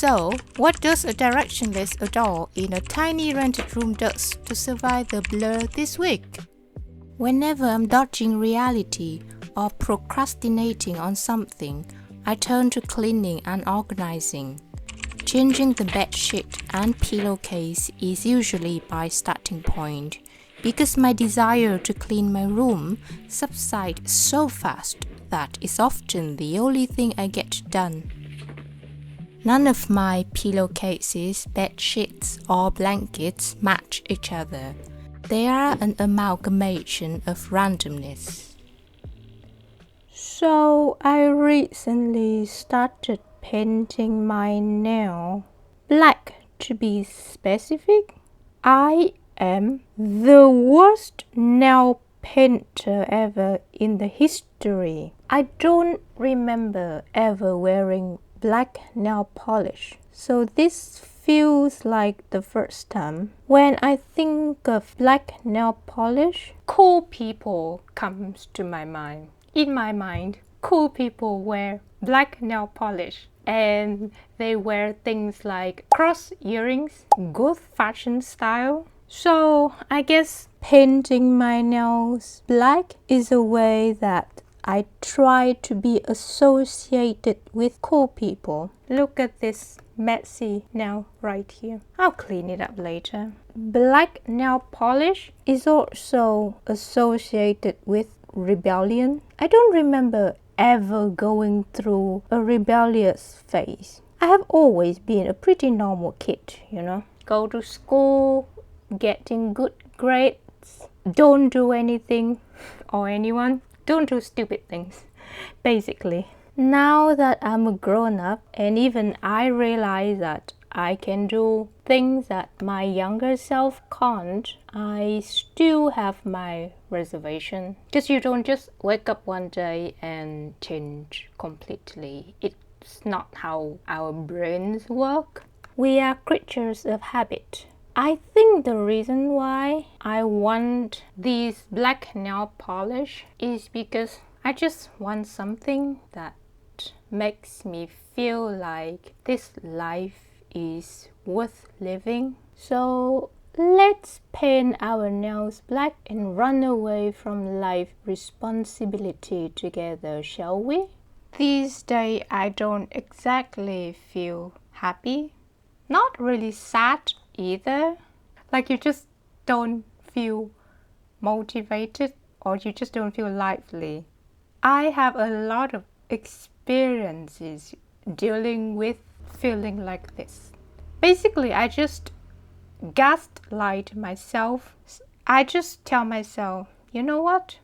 So, what does a directionless adult in a tiny rented room does to survive the blur this week? Whenever I'm dodging reality or procrastinating on something, I turn to cleaning and organizing. Changing the bedsheet and pillowcase is usually my starting point because my desire to clean my room subsides so fast that it's often the only thing I get done. None of my pillowcases, bedsheets, or blankets match each other. They are an amalgamation of randomness. So I recently started painting my nail black, to be specific. I am the worst nail painter ever in the history. I don't remember ever wearing black nail polish, so this feels like the first time. When I think of black nail polish, cool people comes to my mind. In my mind, cool people wear black nail polish and they wear things like cross earrings, good fashion style. So I guess painting my nails black is a way that I try to be associated with cool people. Look at this messy nail right here. I'll clean it up later. Black nail polish is also associated with rebellion. I don't remember ever going through a rebellious phase. I have always been a pretty normal kid, Go to school, getting good grades, don't do anything or anyone. Don't do stupid things, basically. Now that I'm a grown-up and even I realize that I can do things that my younger self can't, I still have my reservation. Because you don't just wake up one day and change completely. It's not how our brains work. We are creatures of habit. I think the reason why I want this black nail polish is because I just want something that makes me feel like this life is worth living. So let's paint our nails black and run away from life responsibility together, shall we? These days I don't exactly feel happy, not really sad either. Like you just don't feel motivated or you just don't feel lively. I have a lot of experiences dealing with feeling like this. Basically, I just gaslight myself. I just tell myself, you know what?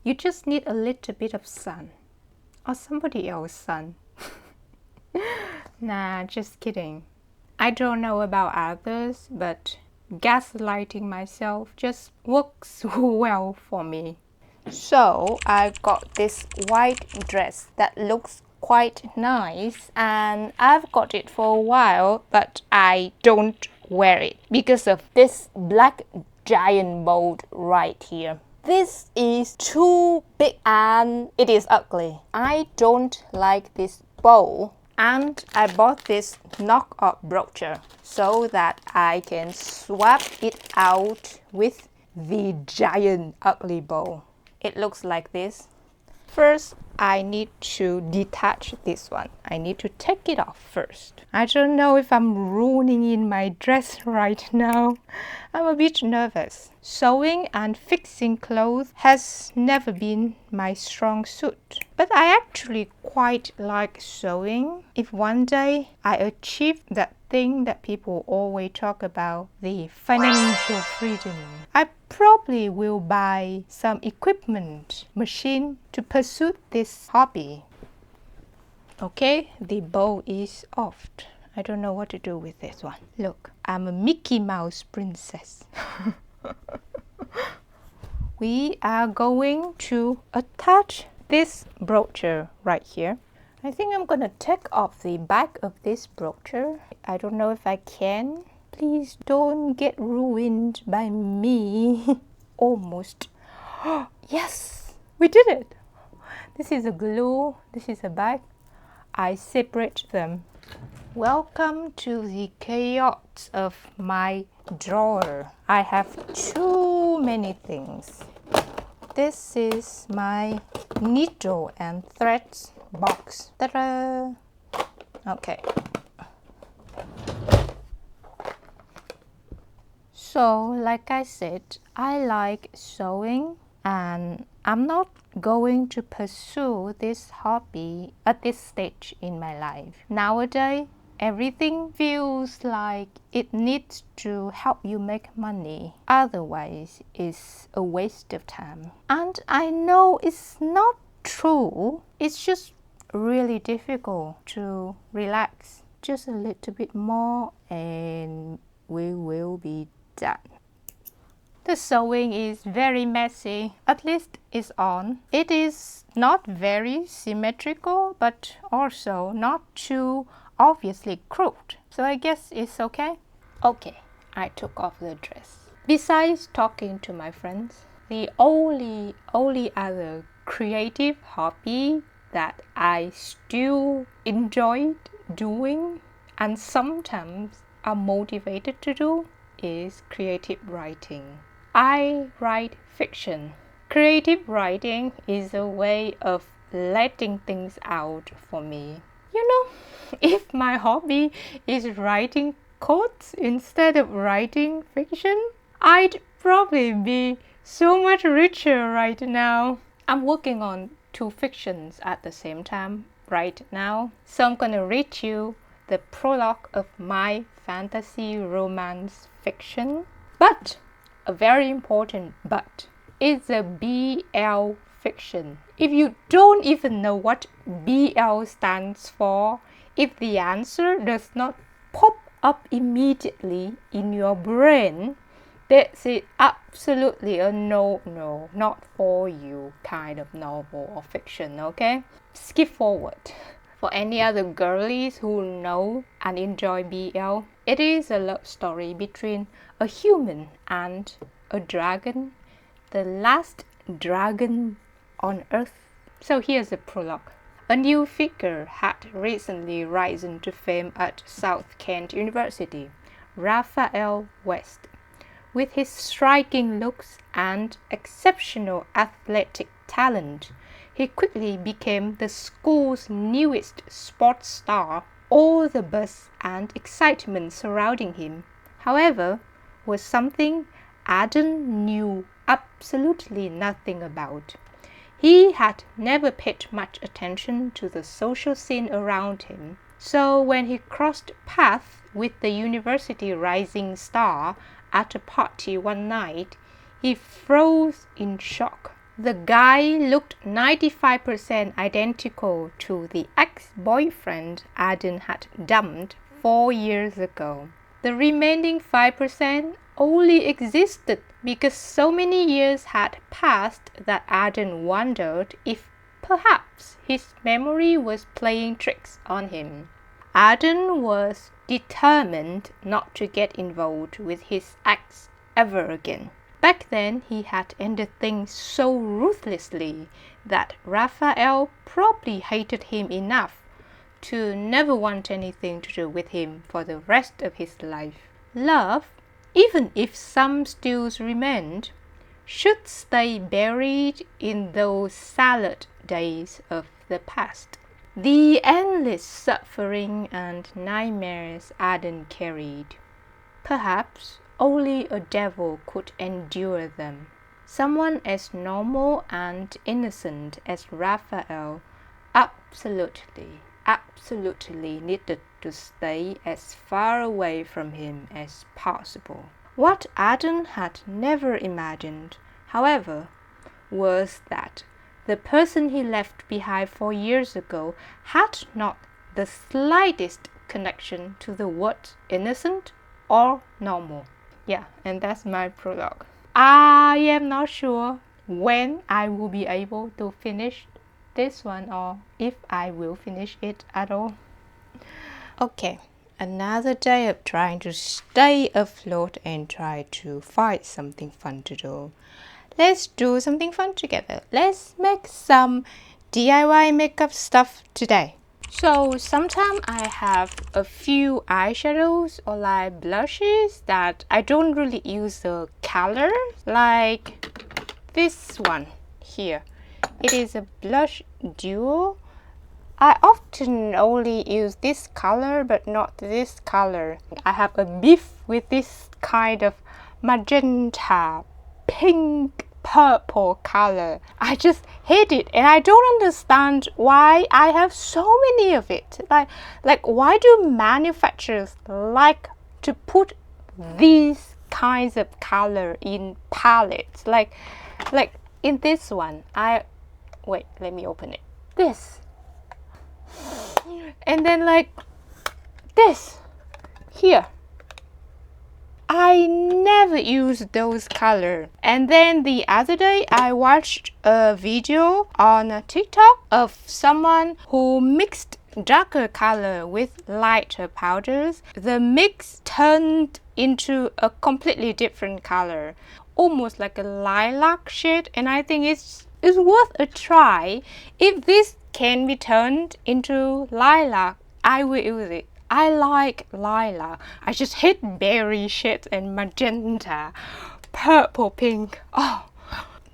You just need a little bit of sun or somebody else's sun. Nah, just kidding. I don't know about others, but gaslighting myself just works well for me. So I got this white dress that looks quite nice and I've got it for a while, but I don't wear it because of this black giant bow right here. This is too big and it is ugly. I don't like this bow. And I bought this knock-up broocher so that I can swap it out with the giant ugly bow. It looks like this. First, I need to detach this one. I need to take it off first. I don't know if I'm ruining in my dress right now. I'm a bit nervous. Sewing and fixing clothes has never been my strong suit. But I actually quite like sewing. If one day I achieve that thing that people always talk about, the financial freedom, I probably will buy some equipment, machine to pursue this hobby. Okay, the bow is off. I don't know what to do with this one. Look, I'm a Mickey Mouse princess. We are going to attach this broocher right here. I think I'm gonna take off the back of this broocher. I don't know if I can. Please don't get ruined by me. Almost. Yes, we did it. This is a glue, this is a bag. I separate them. Welcome to the chaos of my drawer. I have too many things. This is my needle and threads box. Ta-da! Okay. So, like I said, I like sewing and I'm not going to pursue this hobby at this stage in my life. Nowadays, everything feels like it needs to help you make money. Otherwise, it's a waste of time. And I know it's not true. It's just really difficult to relax. Just a little bit more and we will be done. The sewing is very messy, at least it's on. It is not very symmetrical, but also not too obviously crooked. So I guess it's okay. Okay, I took off the dress. Besides talking to my friends, the only other creative hobby that I still enjoyed doing and sometimes are motivated to do is creative writing. I write fiction. Creative writing is a way of letting things out for me. You know, if my hobby is writing quotes instead of writing fiction, I'd probably be so much richer right now. I'm working on 2 fictions at the same time right now. So I'm gonna read you the prologue of my fantasy romance fiction. But, a very important but, it's a BL fiction. If you don't even know what BL stands for, if the answer does not pop up immediately in your brain, that's it, absolutely a no, not for you kind of novel or fiction, okay? Skip forward. For any other girlies who know and enjoy BL, it is a love story between a human and a dragon, the last dragon on Earth. So here's the prologue. A new figure had recently risen to fame at South Kent University, Raphael West. With his striking looks and exceptional athletic talent, he quickly became the school's newest sports star. All the buzz and excitement surrounding him, however, was something Adam knew absolutely nothing about. He had never paid much attention to the social scene around him, so when he crossed paths with the university rising star at a party one night, he froze in shock. The guy looked 95% identical to the ex-boyfriend Adam had dumped 4 years ago. The remaining 5% only existed because so many years had passed that Adam wondered if perhaps his memory was playing tricks on him. Adam was determined not to get involved with his ex ever again. Back then, he had ended things so ruthlessly that Raphael probably hated him enough to never want anything to do with him for the rest of his life. Love, even if some still remained, should stay buried in those salad days of the past. The endless suffering and nightmares Adam carried, perhaps only a devil could endure them. Someone as normal and innocent as Raphael absolutely needed to stay as far away from him as possible. What Adam had never imagined, however, was that the person he left behind 4 years ago had not the slightest connection to the word innocent or normal. Yeah, and that's my prologue. I am not sure when I will be able to finish this one or if I will finish it at all. Okay, another day of trying to stay afloat and try to find something fun to do. Let's do something fun together. Let's make some DIY makeup stuff today. So sometimes I have a few eyeshadows or like blushes that I don't really use the color, like this one here. It is a blush duo. I often only use this color but not this color. I have a beef with this kind of magenta, pink, purple color. I just hate it and I don't understand why I have so many of it. Like why do manufacturers like to put these kinds of color in palettes? Like in this one, wait, let me open it. This. And then like this here. I never use those colors. And then the other day I watched a video on TikTok of someone who mixed darker color with lighter powders. The mix turned into a completely different color, almost like a lilac shade, and I think it's worth a try. If this can be turned into lilac, I will use it. I like lilac. I just hate berry shades and magenta, purple, pink. Oh,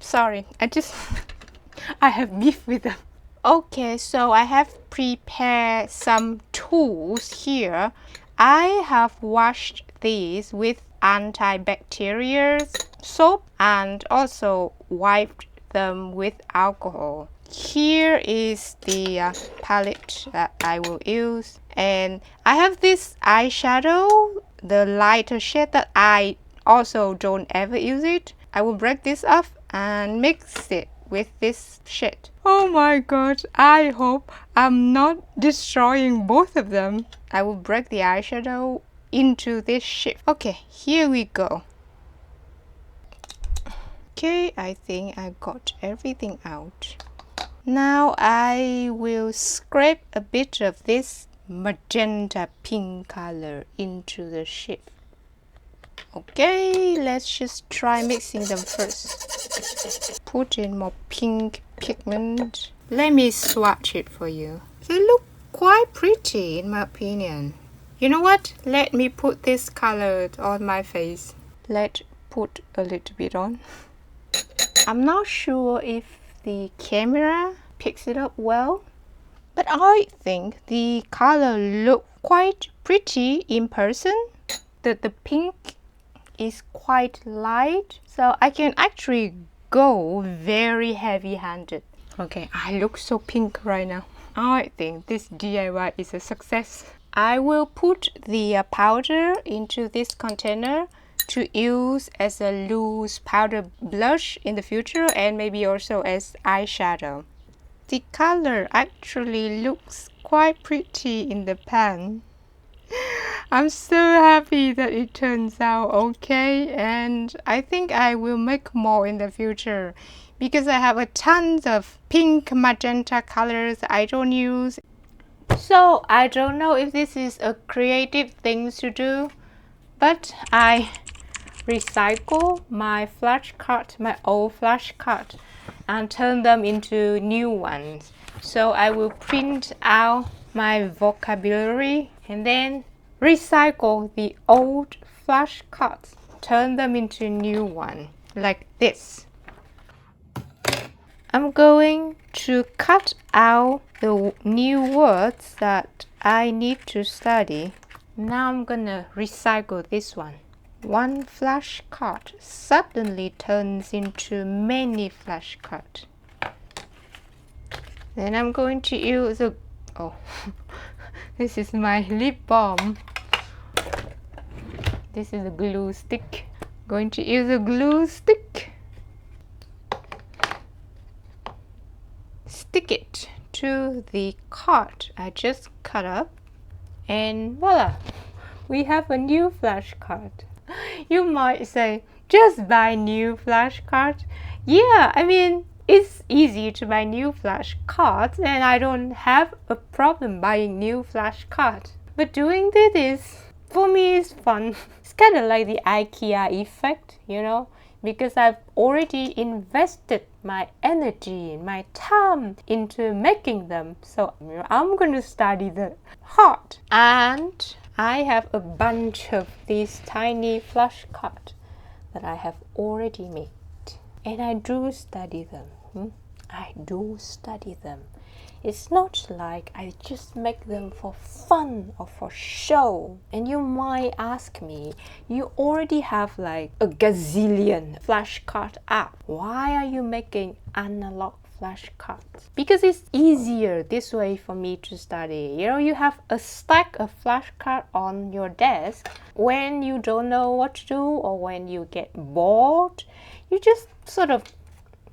sorry. I have beef with them. Okay, so I have prepared some tools here. I have washed these with antibacterial soap and also wiped them with alcohol. Here is the palette that I will use, and I have this eyeshadow, the lighter shade that I also don't ever use it. I will break this up and mix it with this shade. Oh my god, I hope I'm not destroying both of them. I will break the eyeshadow into this shape. Okay, here we go. Okay, I think I got everything out. Now I will scrape a bit of this magenta pink color into the shape. Okay, let's just try mixing them first. Put in more pink pigment. Let me swatch it for you. They look quite pretty in my opinion. You know what? Let me put this color on my face. Let's put a little bit on. I'm not sure if the camera picks it up well, but I think the color look quite pretty in person. The pink is quite light, so I can actually go very heavy-handed. Okay, I look so pink right now. I think this DIY is a success. I will put the powder into this container to use as a loose powder blush in the future, and maybe also as eyeshadow. The color actually looks quite pretty in the pan. I'm so happy that it turns out okay, and I think I will make more in the future because I have a tons of pink magenta colors I don't use. So I don't know if this is a creative thing to do, but I recycle my flashcard, my old flashcard, and turn them into new ones. So I will print out my vocabulary and then recycle the old flashcards, turn them into new one, like this. I'm going to cut out the new words that I need to study. Now I'm gonna recycle this one. One flashcard suddenly turns into many flashcards. Then I'm going to use a... oh, this is my lip balm. This is a glue stick. Going to use a glue stick. Stick it to the card I just cut up, and voila, we have a new flashcard. You might say, just buy new flashcards. Yeah, I mean, it's easy to buy new flashcards, and I don't have a problem buying new flashcards. But doing this is, for me, is fun. It's kind of like the IKEA effect, you know. because I've already invested my energy and my time into making them. So I'm going to study them hard. And I have a bunch of these tiny flashcards that I have already made. And I do study them. I do study them. It's not like I just make them for fun or for show. And you might ask me, you already have like a gazillion flashcard app. Why are you making analog flashcards? Because it's easier this way for me to study. You know, you have a stack of flashcards on your desk. When you don't know what to do or when you get bored, you just sort of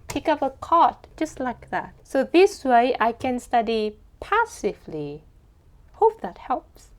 pick up a card just like that. So this way I can study passively. Hope that helps.